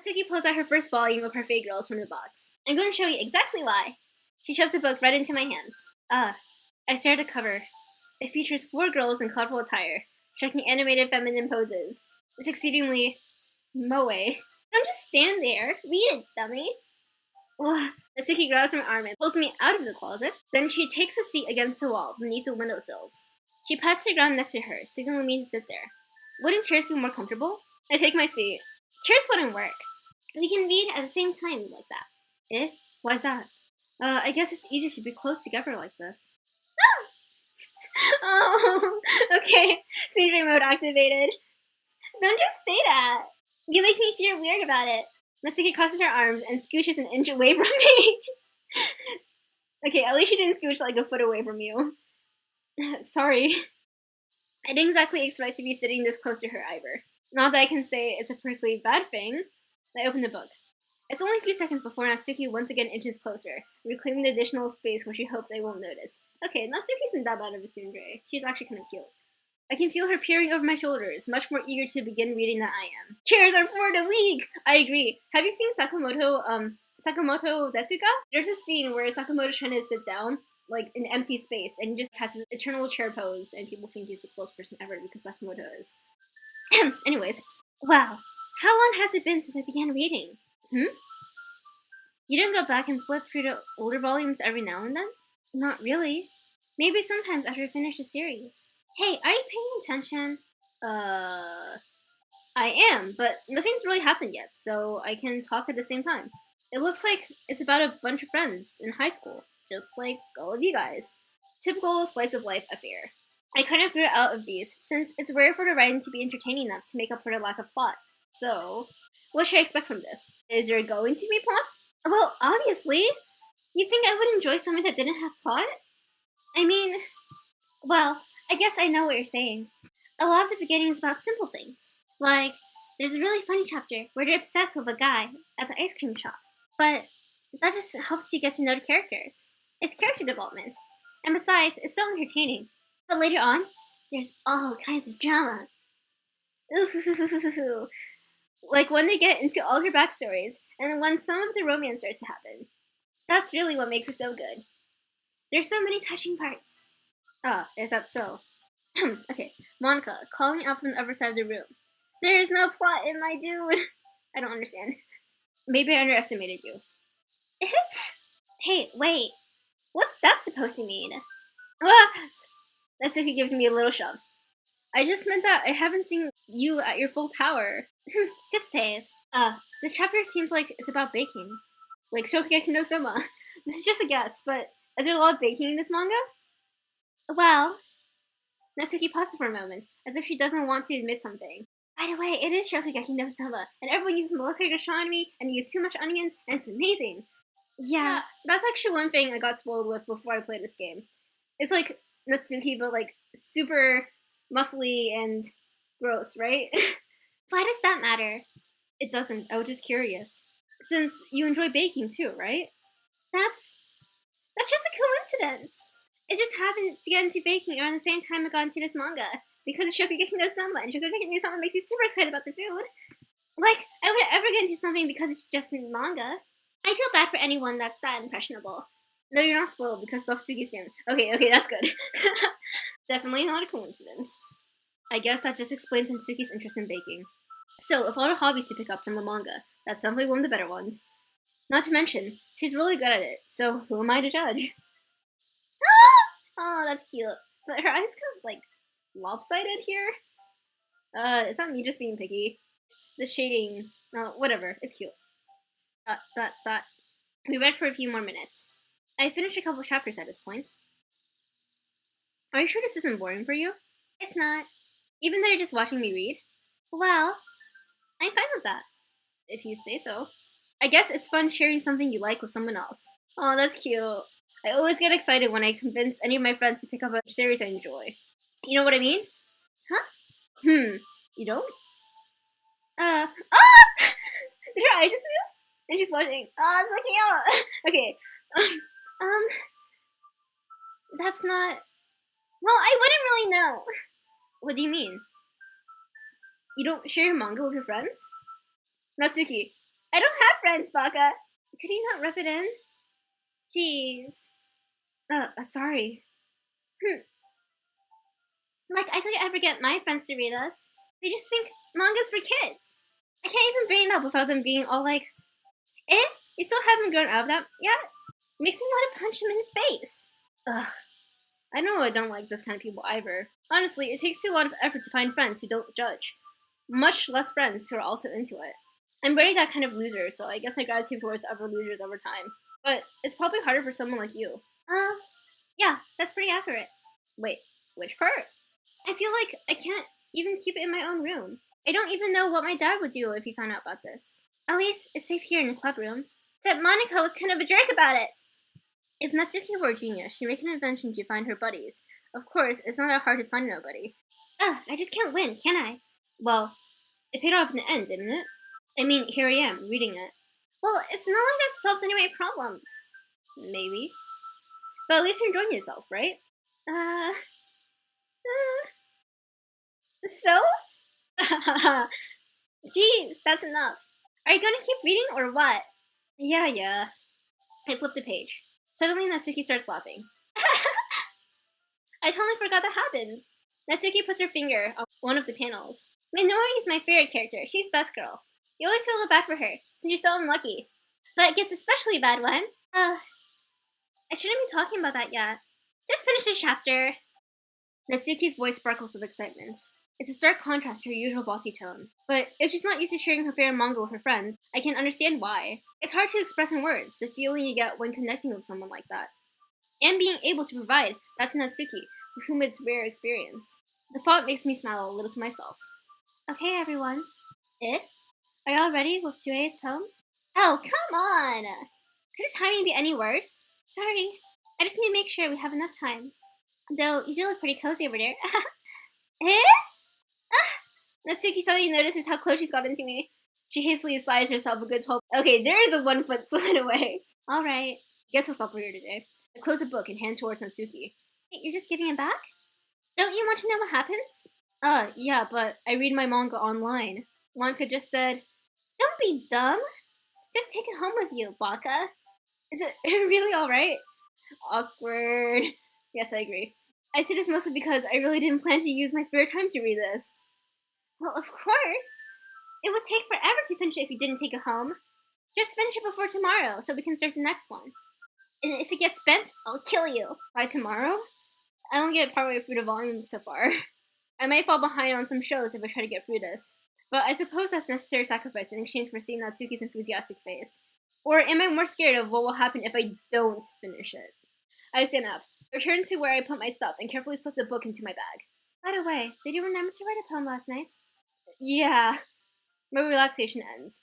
Natsuki pulls out her first volume of her Fate Girls from the box. I'm going to show you exactly why. She shoves the book right into my hands. I stare at the cover. It features 4 girls in colorful attire, striking animated feminine poses. It's exceedingly moe. Don't just stand there. Read it, dummy. Ugh. Natsuki grabs my arm and pulls me out of the closet. Then she takes a seat against the wall beneath the windowsills. She pats the ground next to her, signaling me to sit there. Wouldn't chairs be more comfortable? I take my seat. Chairs wouldn't work. We can read at the same time like that. Eh? Why's that? I guess it's easier to be close together like this. Oh, okay. Secret mode activated. Don't just say that. You make me feel weird about it. Natsuki crosses her arms and scooshes an inch away from me. Okay, at least she didn't scooch like a foot away from you. Sorry. I didn't exactly expect to be sitting this close to her either. Not that I can say it's a particularly bad thing. I open the book. It's only a few seconds before Natsuki once again inches closer, reclaiming the additional space where she hopes I won't notice. Okay, Natsuki isn't that bad of a tsundere. She's actually kind of cute. I can feel her peering over my shoulders, much more eager to begin reading than I am. Chairs are for the weak! I agree. Have you seen Sakamoto Desuka? There's a scene where Sakamoto's trying to sit down, like, in empty space, and he just has his eternal chair pose, and people think he's the coolest person ever because Sakamoto is. Anyways. Wow. How long has it been since I began reading? You don't go back and flip through the older volumes every now and then? Not really. Maybe sometimes after I finish the series. Hey, are you paying attention? I am, but nothing's really happened yet, so I can talk at the same time. It looks like it's about a bunch of friends in high school, just like all of you guys. Typical slice of life affair. I kind of grew out of these, since it's rare for the writing to be entertaining enough to make up for the lack of plot. So, what should I expect from this? Is there going to be plot? Well, obviously! You think I would enjoy something that didn't have plot? I mean, well, I guess I know what you're saying. A lot of the beginning is about simple things. Like, there's a really funny chapter where they're obsessed with a guy at the ice cream shop. But that just helps you get to know the characters. It's character development. And besides, it's so entertaining. But later on, there's all kinds of drama. Like when they get into all her backstories, and when some of the romance starts to happen. That's really what makes it so good. There's so many touching parts. Is that so? Okay, Monica, calling out from the other side of the room. There is no plot in my dude. I don't understand. Maybe I underestimated you. Hey, wait. What's that supposed to mean? Natsuki gives me a little shove. I just meant that I haven't seen you at your full power. Good save. This chapter seems like it's about baking. Like Shokugeki no Soma. This is just a guess, but is there a lot of baking in this manga? Well, Natsuki pauses for a moment, as if she doesn't want to admit something. By the way, it is Shokugeki no Soma, and everyone uses molecular gastronomy and use too much onions, and it's amazing. Yeah, that's actually one thing I got spoiled with before I played this game. It's like Natsuki, but like super muscly and gross, right? Why does that matter? It doesn't. I was just curious. Since you enjoy baking too, right? That's just a coincidence. It just happened to get into baking around the same time I got into this manga. Because of Shokugeki no Soma, and Shokugeki no Soma makes you super excited about the food. Like, I would ever get into something because it's just in manga. I feel bad for anyone that's that impressionable. No, you're not spoiled because Buff-Sugi's fan. Okay, that's good. Definitely not a coincidence. I guess that just explains Natsuki's interest in baking. So, of all the hobbies to pick up from the manga, that's definitely one of the better ones. Not to mention, she's really good at it, so who am I to judge? Oh, that's cute. But her eyes kind of, like, lopsided here? Is that me just being picky? The shading, whatever, it's cute. We read for a few more minutes. I finished a couple chapters at this point. Are you sure this isn't boring for you? It's not. Even though you're just watching me read? Well, I'm fine with that. If you say so. I guess it's fun sharing something you like with someone else. Oh, that's cute. I always get excited when I convince any of my friends to pick up a series I enjoy. You know what I mean? Huh? You don't? Did her eyes just move? And she's watching. Oh, it's so cute! Okay. That's not... Well, I wouldn't really know. What do you mean? You don't share your manga with your friends? Natsuki, I don't have friends, Baka. Could you not rub it in? Jeez. Sorry. Like, I could ever get my friends to read us. They just think manga's for kids. I can't even bring it up without them being all like, you still haven't grown out of that yet? Makes me want to punch him in the face. Ugh. I know I don't like this kind of people either. Honestly, it takes a lot of effort to find friends who don't judge. Much less friends who are also into it. I'm already that kind of loser, so I guess I gravitate towards other losers over time. But it's probably harder for someone like you. Yeah, that's pretty accurate. Wait, which part? I feel like I can't even keep it in my own room. I don't even know what my dad would do if he found out about this. At least it's safe here in the club room. Except Monica was kind of a jerk about it. If Natsuki were a genius, she'd make an invention to find her buddies. Of course, it's not that hard to find nobody. I just can't win, can I? Well, it paid off in the end, didn't it? I mean, here I am, reading it. Well, it's not like that solves any of my problems. Maybe. But at least you're enjoying yourself, right? So? Jeez, that's enough. Are you gonna keep reading or what? Yeah. I flipped the page. Suddenly, Natsuki starts laughing. I totally forgot that happened. Natsuki puts her finger on one of the panels. Minori is my favorite character. She's best girl. You always feel bad for her, since you're so unlucky. But it gets especially bad when... I shouldn't be talking about that yet. Just finish this chapter. Natsuki's voice sparkles with excitement. It's a stark contrast to her usual bossy tone. But if she's not used to sharing her favorite manga with her friends, I can understand why. It's hard to express in words, the feeling you get when connecting with someone like that. And being able to provide that to Natsuki, for whom it's rare experience. The thought makes me smile a little to myself. Okay, everyone. Are y'all ready with 2A's poems? Oh, come on! Could the timing be any worse? Sorry. I just need to make sure we have enough time. Though, you do look pretty cozy over there. Natsuki suddenly notices how close she's gotten to me. She hastily slides herself a good 12. Okay, there is a 1 foot slide away. Alright. Guess I'll stop for here today. I close the book and hand towards Natsuki. Hey, you're just giving it back? Don't you want to know what happens? Yeah, but I read my manga online. Monica just said, don't be dumb. Just take it home with you, Baka. Is it really alright? Awkward. Yes, I agree. I say this mostly because I really didn't plan to use my spare time to read this. Well, of course. It would take forever to finish it if you didn't take it home. Just finish it before tomorrow so we can start the next one. And if it gets bent, I'll kill you. By tomorrow? I don't get partway through the volume so far. I might fall behind on some shows if I try to get through this. But I suppose that's necessary sacrifice in exchange for seeing Natsuki's enthusiastic face. Or am I more scared of what will happen if I don't finish it? I stand up, return to where I put my stuff, and carefully slip the book into my bag. By the way, did you remember to write a poem last night? Yeah. My relaxation ends.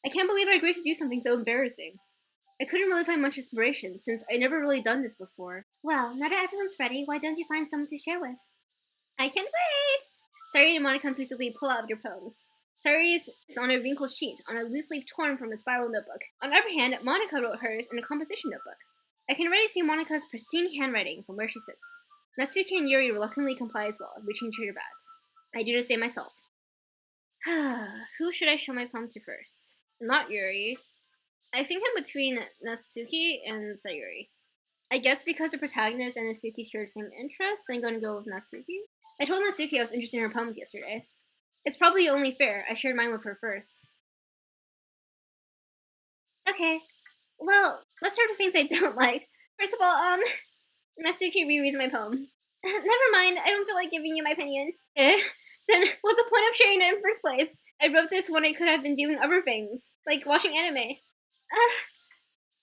I can't believe I agreed to do something so embarrassing. I couldn't really find much inspiration, since I'd never really done this before. Well, now that everyone's ready, why don't you find someone to share with? I can't wait! Sari and Monica confusedly pull out your poems. Sari's is on a wrinkled sheet, on a loose leaf torn from a spiral notebook. On the other hand, Monica wrote hers in a composition notebook. I can already see Monica's pristine handwriting from where she sits. Natsuki and Yuri reluctantly comply as well, reaching to their bags. I do the same myself. Who should I show my poem to first? Not Yuri. I think I'm between Natsuki and Sayuri. I guess because the protagonist and Natsuki share the same interests, I'm going to go with Natsuki. I told Natsuki I was interested in her poems yesterday. It's probably only fair I shared mine with her first. Okay. Well, let's start with things I don't like. First of all, Natsuki rereads my poem. Never mind, I don't feel like giving you my opinion. Then what's the point of sharing it in the first place? I wrote this when I could have been doing other things, like watching anime.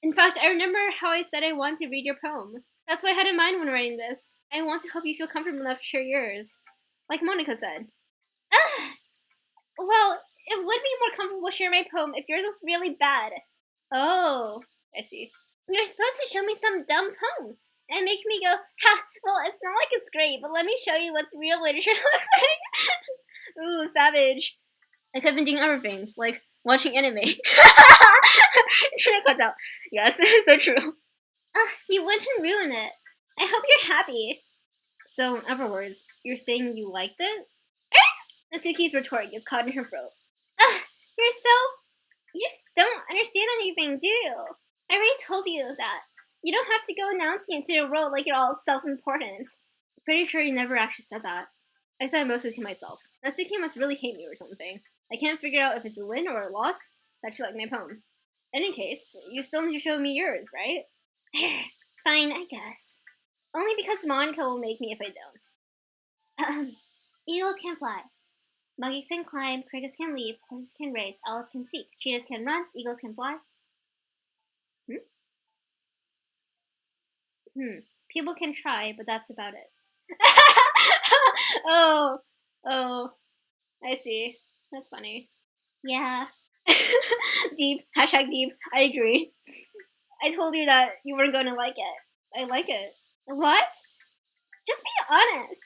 In fact, I remember how I said I wanted to read your poem. That's what I had in mind when writing this. I want to help you feel comfortable enough to share yours. Like Monica said. Well, it would be more comfortable sharing my poem if yours was really bad. Oh, I see. You're supposed to show me some dumb poem and make me go, ha, well, it's not like it's great, but let me show you what's real literature looks like. Ooh, savage. I could have been doing other things, like watching anime. Cut out. Yes, so true. You wouldn't ruin it. I hope you're happy. So, in other words, you're saying you liked it? Natsuki's retort gets caught in her throat. You're so You just don't understand anything, do you? I already told you that. You don't have to go announcing it to the world like you're all self-important. Pretty sure you never actually said that. I said it mostly to myself. Natsuki must really hate me or something. I can't figure out if it's a win or a loss that you like my poem. In any case, you still need to show me yours, right? Fine, I guess. Only because Monica will make me if I don't. Eagles can fly. Monkeys can climb, crickets can leap, horses can race, owls can seek, cheetahs can run, eagles can fly. People can try, but that's about it. Oh, I see. That's funny. Yeah. Deep. Hashtag deep. I agree. I told you that you weren't going to like it. I like it. What? Just be honest.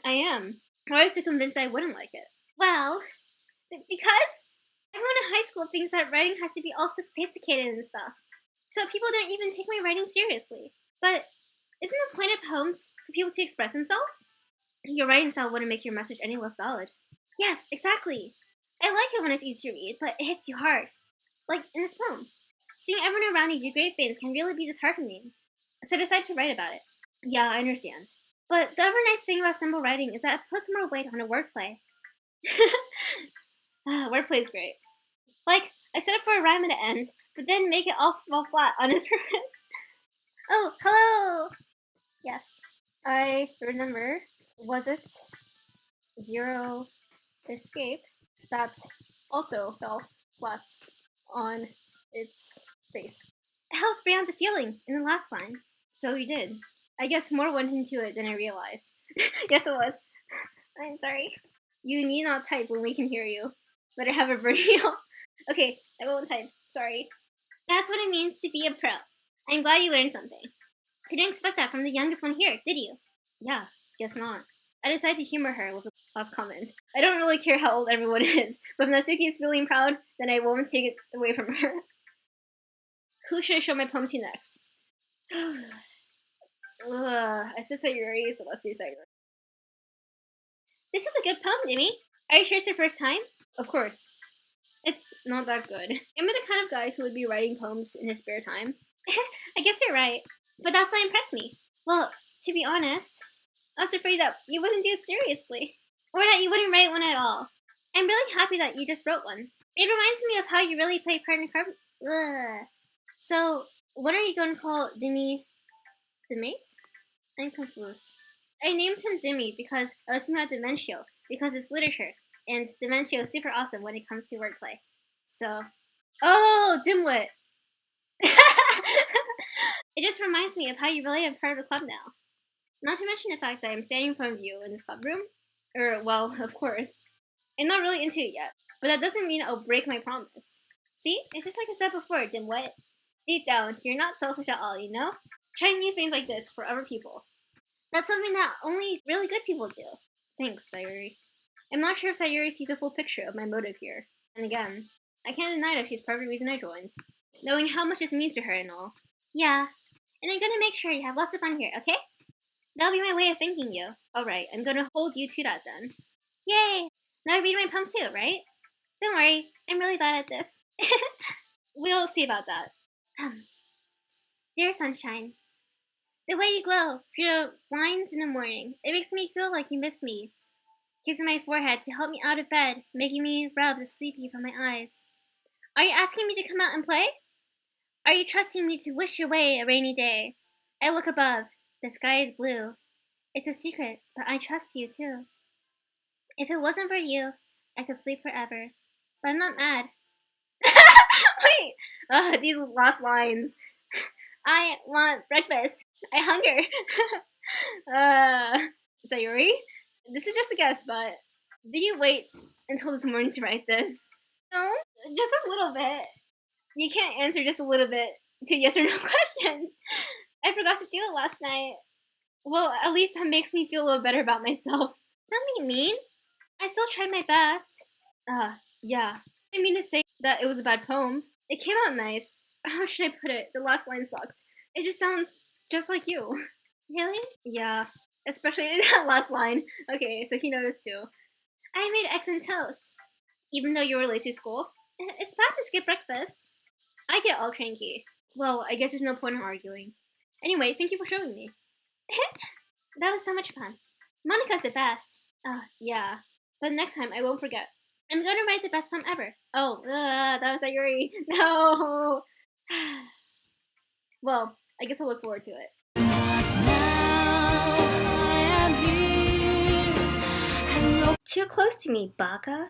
I am. Or I was so convinced I wouldn't like it. Well, because everyone in high school thinks that writing has to be all sophisticated and stuff. So people don't even take my writing seriously. But isn't the point of poems for people to express themselves? Your writing style wouldn't make your message any less valid. Yes, exactly. I like it when it's easy to read, but it hits you hard. Like in this poem. Seeing everyone around you do great things can really be disheartening. So I decided to write about it. Yeah, I understand. But the other nice thing about simple writing is that it puts more weight on a wordplay. Wordplay is great. Like, I set up for a rhyme at the end, but then make it all fall flat on its purpose. Oh, hello! Yes. I remember, was it Zero Escape that also fell flat on its face? It helps bring out the feeling in the last line. So you did. I guess more went into it than I realized. Yes, it was. I'm sorry. You need not type when we can hear you. Better have a video. Okay, I won't type. Sorry. That's what it means to be a pro. I'm glad you learned something. Didn't expect that from the youngest one here, did you? Yeah, guess not. I decided to humor her with the last comment. I don't really care how old everyone is, but if Natsuki is feeling proud, then I won't take it away from her. Who should I show my poem to next? I said Sayuri, so let's do Sayuri. This is a good poem, Demi. Are you sure it's your first time? Of course. It's not that good. Am I the kind of guy who would be writing poems in his spare time? I guess you're right. But that's what impressed me. Well, to be honest, I was afraid that you wouldn't do it seriously. Or that you wouldn't write one at all. I'm really happy that you just wrote one. It reminds me of how you really play part in Ugh. So, when are you going to call Demi the mate? I'm confused. I named him Demi because I was thinking about Dementio, because it's literature, and Dementio is super awesome when it comes to wordplay. So, oh, dimwit! It just reminds me of how you really are part of the club now. Not to mention the fact that I'm standing in front of you in this club room. Well, of course. I'm not really into it yet, but that doesn't mean I'll break my promise. See? It's just like I said before, dimwit. Deep down, you're not selfish at all, you know? Trying new things like this for other people. That's something that only really good people do. Thanks, Sayuri. I'm not sure if Sayuri sees a full picture of my motive here. And again, I can't deny that she's part of the reason I joined. Knowing how much this means to her and all. Yeah. And I'm gonna make sure you have lots of fun here, okay? That'll be my way of thanking you. Alright, I'm gonna hold you to that then. Yay! Now to read my poem too, right? Don't worry, I'm really bad at this. We'll see about that. Dear Sunshine, the way you glow through your lines in the morning, it makes me feel like you miss me. Kissing my forehead to help me out of bed, making me rub the sleepy from my eyes. Are you asking me to come out and play? Are you trusting me to wish away a rainy day? I look above. The sky is blue. It's a secret, but I trust you too. If it wasn't for you, I could sleep forever. But I'm not mad. Wait! These last lines. I want breakfast. I hunger. Sayuri? This is just a guess, but did you wait until this morning to write this? No? Just a little bit. You can't answer just a little bit to a yes or no question. I forgot to do it last night. Well, at least that makes me feel a little better about myself. Don't be mean. I still tried my best. Yeah. I didn't mean to say that it was a bad poem. It came out nice. How should I put it? The last line sucked. It just sounds just like you. Really? Yeah. Especially that last line. Okay, so he noticed too. I made eggs and toast. Even though you were late to school? It's bad to skip breakfast. I get all cranky. Well, I guess there's no point in arguing. Anyway, thank you for showing me. That was so much fun. Monica's the best. Yeah. But next time I won't forget. I'm gonna write the best poem ever. Oh, that was like Yuri. No. Well, I guess I'll look forward to it. Too close to me, baka.